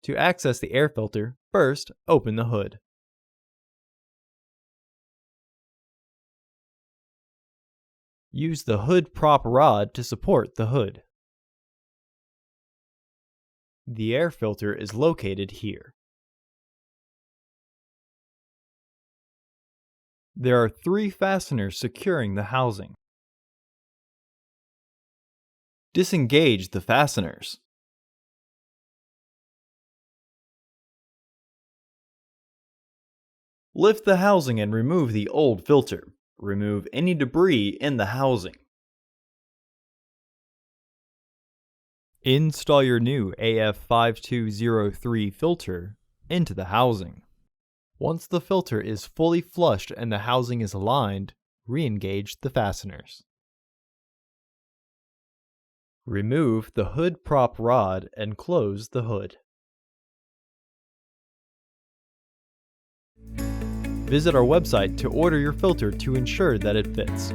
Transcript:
To access the air filter, first open the hood. Use the hood prop rod to support the hood. The air filter is located here. There are 3 fasteners securing the housing. Disengage the fasteners. Lift the housing and remove the old filter. Remove any debris in the housing. Install your new AF4008 filter into the housing. Once the filter is fully flushed and the housing is aligned, re-engage the fasteners. Remove the hood prop rod and close the hood. Visit our website to order your filter to ensure that it fits.